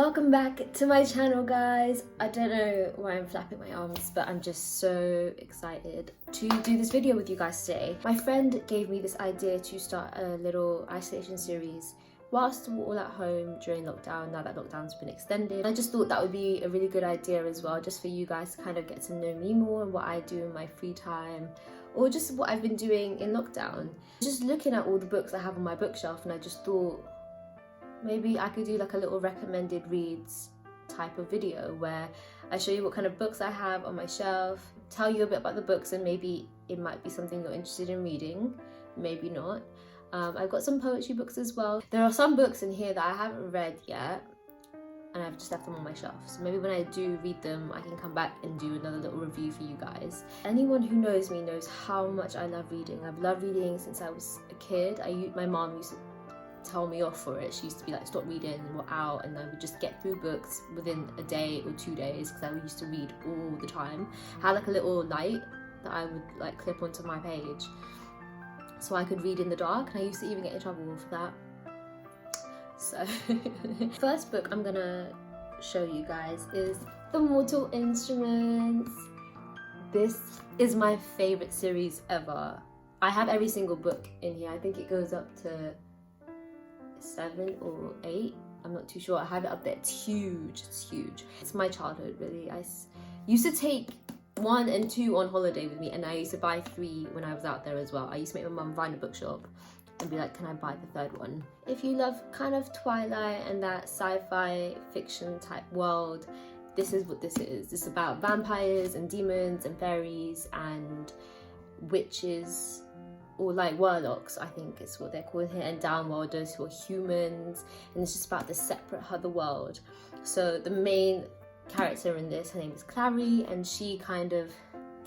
Welcome back to my channel, guys. I don't know why I'm flapping my arms, but I'm just so excited to do this video with you guys today. My friend gave me this idea to start a little isolation series whilst we're all at home during lockdown, now that lockdown's been extended. I just thought that would be a really good idea as well, just for you guys to kind of get to know me more and what I do in my free time, or just what I've been doing in lockdown. Just looking at all the books I have on my bookshelf, and I just thought maybe I could do like a little recommended reads type of video where I show you what kind of books I have on my shelf, tell you a bit about the books, and maybe it might be something you're interested in reading, maybe not. I've got some poetry books as well. There are some books in here that I haven't read yet and I've just left them on my shelf, so maybe when I do read them I can come back and do another little review for you guys. Anyone who knows me knows how much I love reading. I've loved reading since I was a kid. My mom used to tell me off for it. She used to be like, stop reading, we're out, and I would just get through books within a day or 2 days because I used to read all the time. I had like a little light that I would like clip onto my page so I could read in the dark, and I used to even get in trouble for that. So first book I'm gonna show you guys is The Mortal Instruments. This is my favorite series ever. I have every single book in here. I think it goes up to 7 or 8, I'm not too sure. I have it up there. It's huge. It's my childhood, really. I used to take 1 and 2 on holiday with me, and I used to buy 3 when I was out there as well. I used to make my mum find a bookshop and be like, can I buy the 3rd one? If you love kind of Twilight and that sci-fi fiction type world, this is what this is. It's about vampires and demons and fairies and witches, or like warlocks, I think is what they're called here, and downworlders who are humans, and it's just about this separate other world. So the main character in this, her name is Clary, and she kind of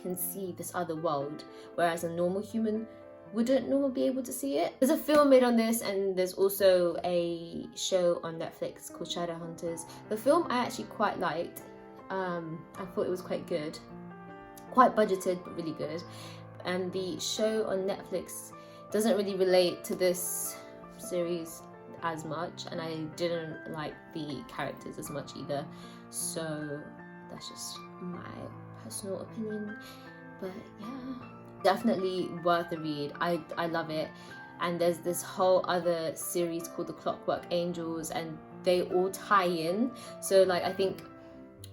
can see this other world, whereas a normal human wouldn't normally be able to see it. There's a film made on this, and there's also a show on Netflix called Shadowhunters. The film I actually quite liked. I thought it was quite good, quite budgeted but really good. And the show on Netflix doesn't really relate to this series as much, and I didn't like the characters as much either, so that's just my personal opinion. But yeah, definitely worth a read. I love it. And there's this whole other series called The Clockwork Angels, and they all tie in. So like, I think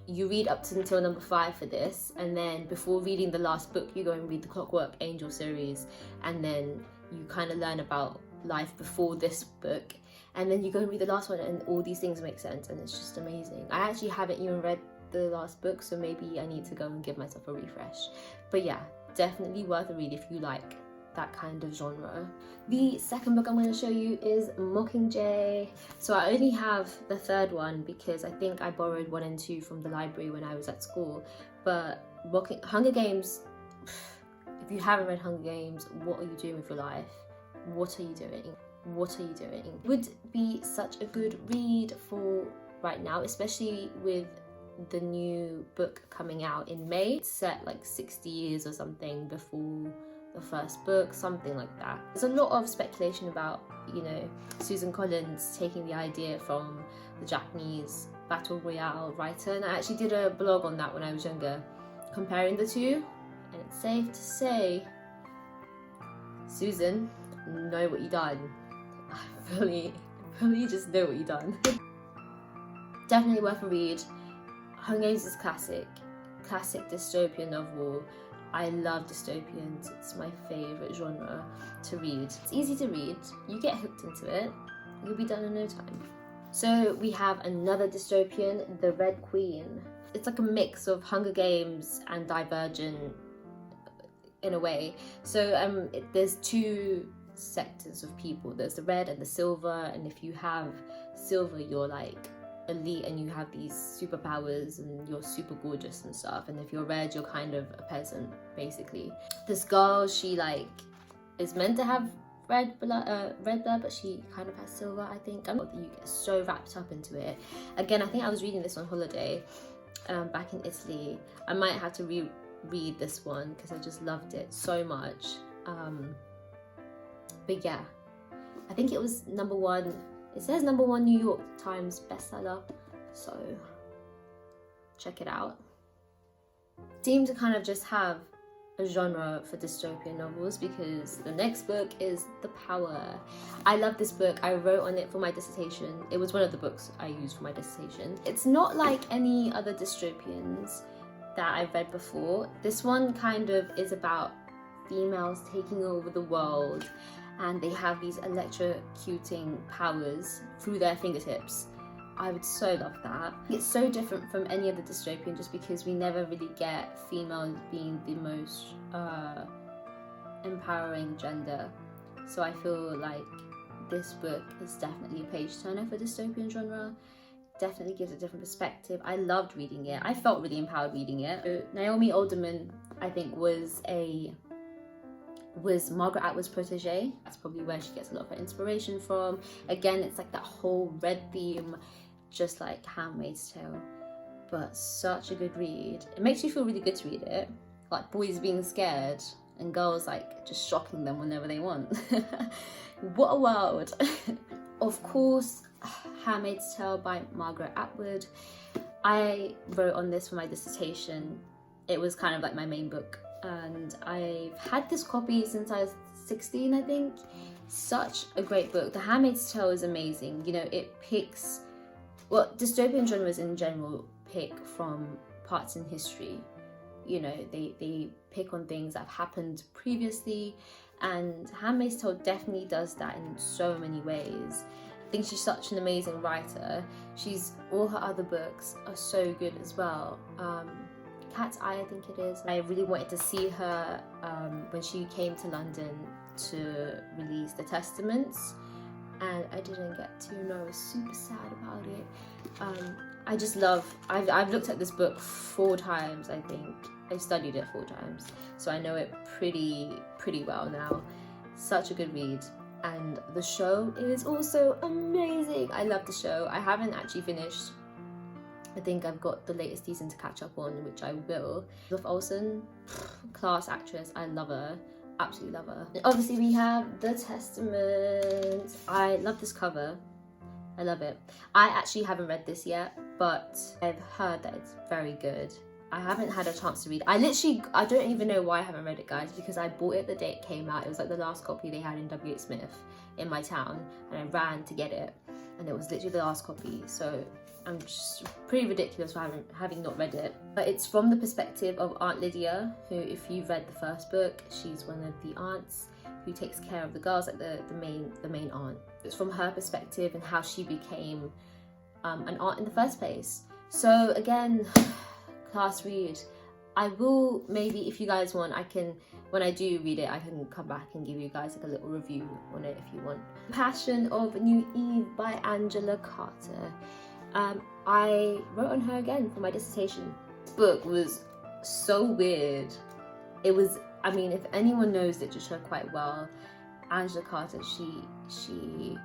you read up to until number 5 for this, and then before reading the last book you go and read the Clockwork Angel series, and then you kind of learn about life before this book, and then you go and read the last one, and all these things make sense, and it's just amazing. I actually haven't even read the last book, so maybe I need to go and give myself a refresh. But yeah, definitely worth a read if you like that kind of genre. The second book I'm going to show you is Mockingjay. So I only have the 3rd one because I think I borrowed 1 and 2 from the library when I was at school. But Hunger Games, if you haven't read Hunger Games, what are you doing with your life? What are you doing? What are you doing? Would be such a good read for right now, especially with the new book coming out in May. It's set like 60 years or something before the first book, something like that. There's a lot of speculation about, you know, Susan Collins taking the idea from the Japanese Battle Royale writer, and I actually did a blog on that when I was younger, comparing the two, and it's safe to say, Susan, know what you done. I really just know what you done. Definitely worth a read. Hunger Games is classic dystopian novel. I love dystopians. It's my favourite genre to read. It's easy to read, you get hooked into it, you'll be done in no time. So we have another dystopian, The Red Queen. It's like a mix of Hunger Games and Divergent in a way. So there's 2 sectors of people. There's the red and the silver, and if you have silver you're like elite and you have these superpowers and you're super gorgeous and stuff, and if you're red you're kind of a peasant basically. This girl, she like is meant to have red blood, but she kind of has silver, I think. You get so wrapped up into it. Again, I think I was reading this on holiday back in Italy. I might have to reread this one because I just loved it so much. But yeah, I think it was number 1 It says #1 New York Times bestseller so check it out. Seem to kind of just have a genre for dystopian novels because the next book is The Power. I love this book. I wrote on it for my dissertation. It was one of the books I used for my dissertation. It's not like any other dystopians that I've read before. This one kind of is about females taking over the world, and they have these electrocuting powers through their fingertips. I would so love that. It's so different from any other dystopian just because we never really get females being the most empowering gender. So I feel like this book is definitely a page turner for dystopian genre. Definitely gives a different perspective. I loved reading it. I felt really empowered reading it. So Naomi Alderman, I think, was Margaret Atwood's protege. That's probably where she gets a lot of her inspiration from. Again, it's like that whole red theme, just like Handmaid's Tale, but such a good read. It makes you feel really good to read it, like boys being scared and girls like just shocking them whenever they want. What a world. Of course, Handmaid's Tale by Margaret Atwood. I wrote on this for my dissertation. It was kind of like my main book, and I've had this copy since I was 16, I think. Such a great book. The Handmaid's Tale is amazing. You know, it picks, well, dystopian genres in general pick from parts in history. You know, they pick on things that have happened previously, and Handmaid's Tale definitely does that in so many ways. I think she's such an amazing writer. All her other books are so good as well. Cat's Eye, I think it is. I really wanted to see her when she came to London to release The Testaments, and I didn't get to, and I was super sad about it. I just love, I've looked at this book 4 times, I think. I studied it 4 times, so I know it pretty well now. Such a good read. And the show is also amazing. I love the show. I haven't actually finished. I think I've got the latest season to catch up on, which I will. Elizabeth Olsen, class actress. I love her. Absolutely love her. And obviously we have The Testament. I love this cover. I love it. I actually haven't read this yet, but I've heard that it's very good. I haven't had a chance to read it. I don't even know why I haven't read it, guys, because I bought it the day it came out. It was like the last copy they had in W.H. Smith in my town, and I ran to get it, and it was literally the last copy. So I'm just pretty ridiculous for having not read it. But it's from the perspective of Aunt Lydia, who, if you've read the first book, she's one of the aunts who takes care of the girls, like the main aunt. It's from her perspective and how she became an aunt in the first place. So again, class read. I will, maybe if you guys want, when I do read it, I can come back and give you guys like a little review on it if you want. Passion of New Eve by Angela Carter. I wrote on her again for my dissertation. This book was so weird. It was, I mean, if anyone knows literature quite well, Angela Carter, she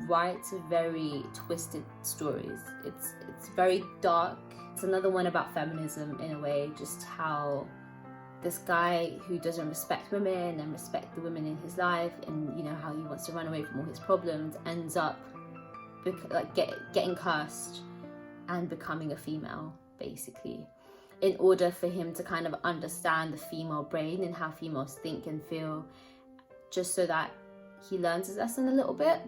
writes very twisted stories. It's very dark. It's another one about feminism in a way, just how this guy who doesn't respect women and respect the women in his life, and you know how he wants to run away from all his problems, ends up like getting cursed and becoming a female, basically, in order for him to kind of understand the female brain and how females think and feel, just so that he learns his lesson a little bit.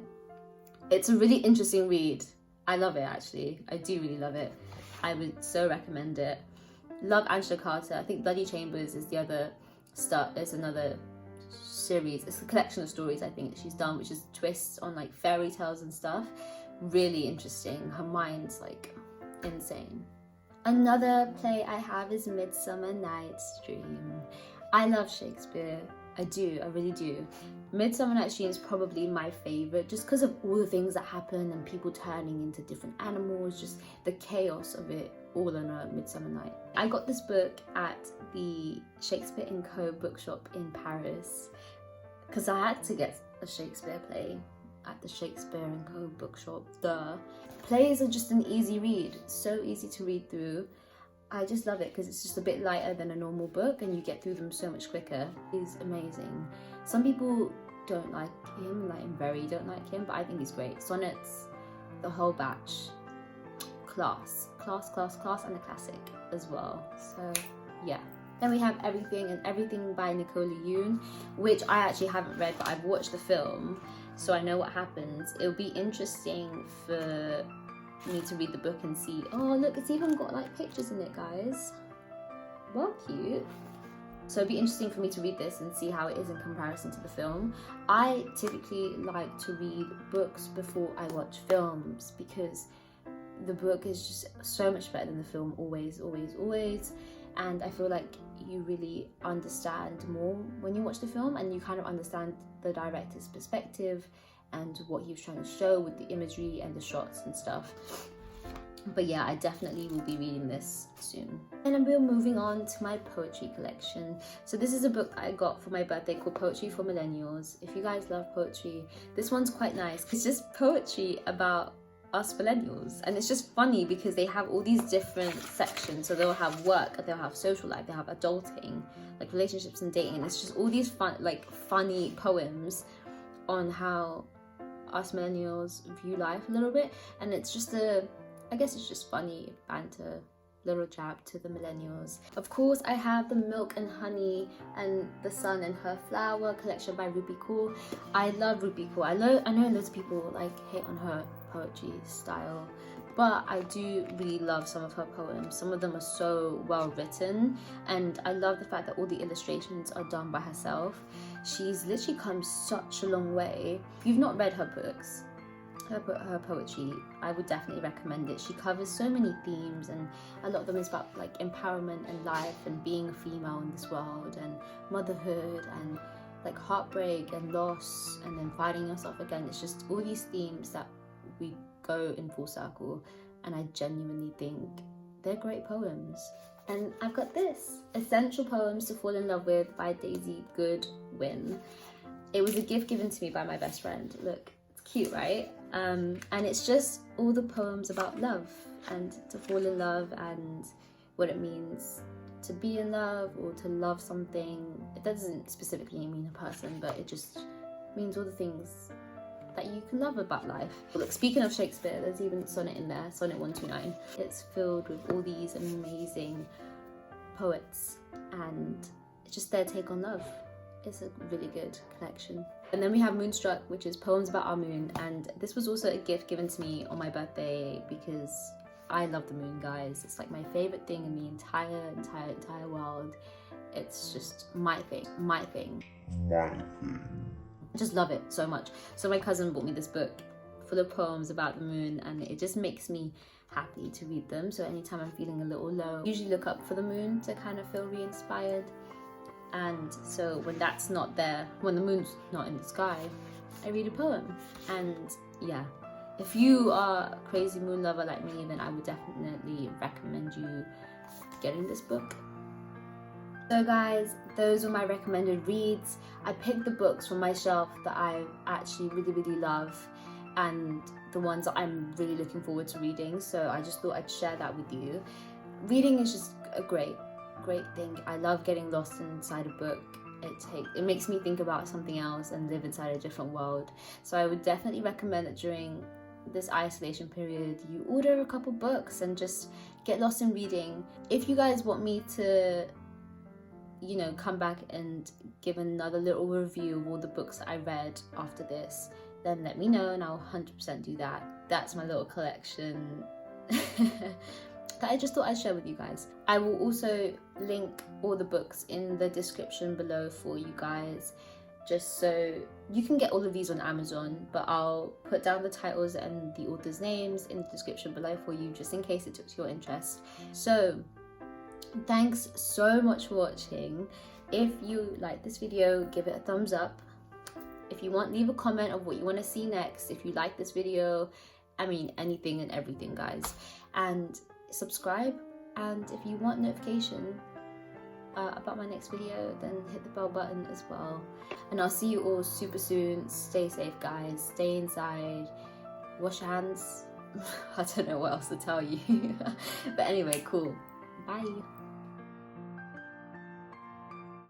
It's a really interesting read. I love it, actually. I do really love it. I would so recommend it. Love Angela Carter. I think Bloody Chambers is another series. It's a collection of stories, I think, that she's done, which is twists on like fairy tales and stuff. Really interesting. Her mind's like insane. Another play I have is Midsummer Night's Dream. I love Shakespeare. I do, I really do. Midsummer Night's Dream is probably my favourite, just because of all the things that happen and people turning into different animals, just the chaos of it all on a Midsummer Night. I got this book at the Shakespeare & Co bookshop in Paris, because I had to get a Shakespeare play at the Shakespeare & Co bookshop. Plays are just an easy read, so easy to read through. I just love it because it's just a bit lighter than a normal book and you get through them so much quicker. He's amazing. Some people don't like him, like very don't like him, but I think he's great. Sonnets, the whole batch, class, and a classic as well. So yeah. Then we have Everything and Everything by Nicola Yoon, which I actually haven't read, but I've watched the film, so I know what happens. It'll be interesting for me to read the book and see, oh look, it's even got like pictures in it, guys. Well, cute. So it'd be interesting for me to read this and see how it is in comparison to the film. I typically like to read books before I watch films because the book is just so much better than the film, always. And I feel like you really understand more when you watch the film, and you kind of understand the director's perspective and what he was trying to show with the imagery and the shots and stuff. But yeah, I definitely will be reading this soon. And then we're moving on to my poetry collection. So this is a book that I got for my birthday called Poetry for Millennials. If you guys love poetry, this one's quite nice because it's just poetry about us millennials, and it's just funny because they have all these different sections. So they'll have work, they'll have social life, they'll have adulting, like relationships and dating, and it's just all these funny poems on how us millennials view life a little bit. And it's just I guess it's just funny banter, little jab to the millennials. Of course, I have the Milk and Honey and the Sun and Her Flower collection by Ruby Kaur. I love Ruby Kaur. I know loads of people like hate on her poetry style, but I do really love some of her poems. Some of them are so well written, and I love the fact that all the illustrations are done by herself. She's literally come such a long way. If you've not read her books, her poetry, I would definitely recommend it. She covers so many themes, and a lot of them is about like empowerment and life and being a female in this world, and motherhood and like heartbreak and loss, and then finding yourself again. It's just all these themes that we go in full circle, and I genuinely think they're great poems. And I've got this, Essential Poems to Fall in Love With by Daisy Goodwin. It was a gift given to me by my best friend. Look, it's cute, right? And it's just all the poems about love and to fall in love and what it means to be in love or to love something. It doesn't specifically mean a person, but it just means all the things that you can love about life. Look, speaking of Shakespeare, there's even sonnet in there, Sonnet 129. It's filled with all these amazing poets and it's just their take on love. It's a really good collection. And then we have Moonstruck, which is poems about our moon, and this was also a gift given to me on my birthday because I love the moon, guys. It's like my favorite thing in the entire world. It's just my thing. I just love it so much. So my cousin bought me this book full of poems about the moon, and it just makes me happy to read them. So anytime I'm feeling a little low, I usually look up for the moon to kind of feel re-inspired. And so when that's not there, when the moon's not in the sky, I read a poem. And yeah, if you are a crazy moon lover like me, then I would definitely recommend you getting this book. So guys, those were my recommended reads. I picked the books from my shelf that I actually really love, and the ones that I'm really looking forward to reading. So I just thought I'd share that with you. Reading is just a great thing. I love getting lost inside a book. It makes me think about something else and live inside a different world. So I would definitely recommend that during this isolation period you order a couple books and just get lost in reading. If you guys want me to, you know, come back and give another little review of all the books that I read after this, then let me know and I'll 100% do that. That's my little collection that I just thought I'd share with you guys. I will also link all the books in the description below for you guys, just so you can get all of these on Amazon, but I'll put down the titles and the authors' names in the description below for you, just in case it took your interest. So thanks so much for watching. If you like this video, give it a thumbs up. If you want, leave a comment of what you want to see next. If you like this video, I mean anything and everything, guys. And subscribe, and if you want notification about my next video, then hit the bell button as well. And I'll see you all super soon. Stay safe, guys. Stay inside. Wash your hands. I don't know what else to tell you. But anyway, cool. Bye.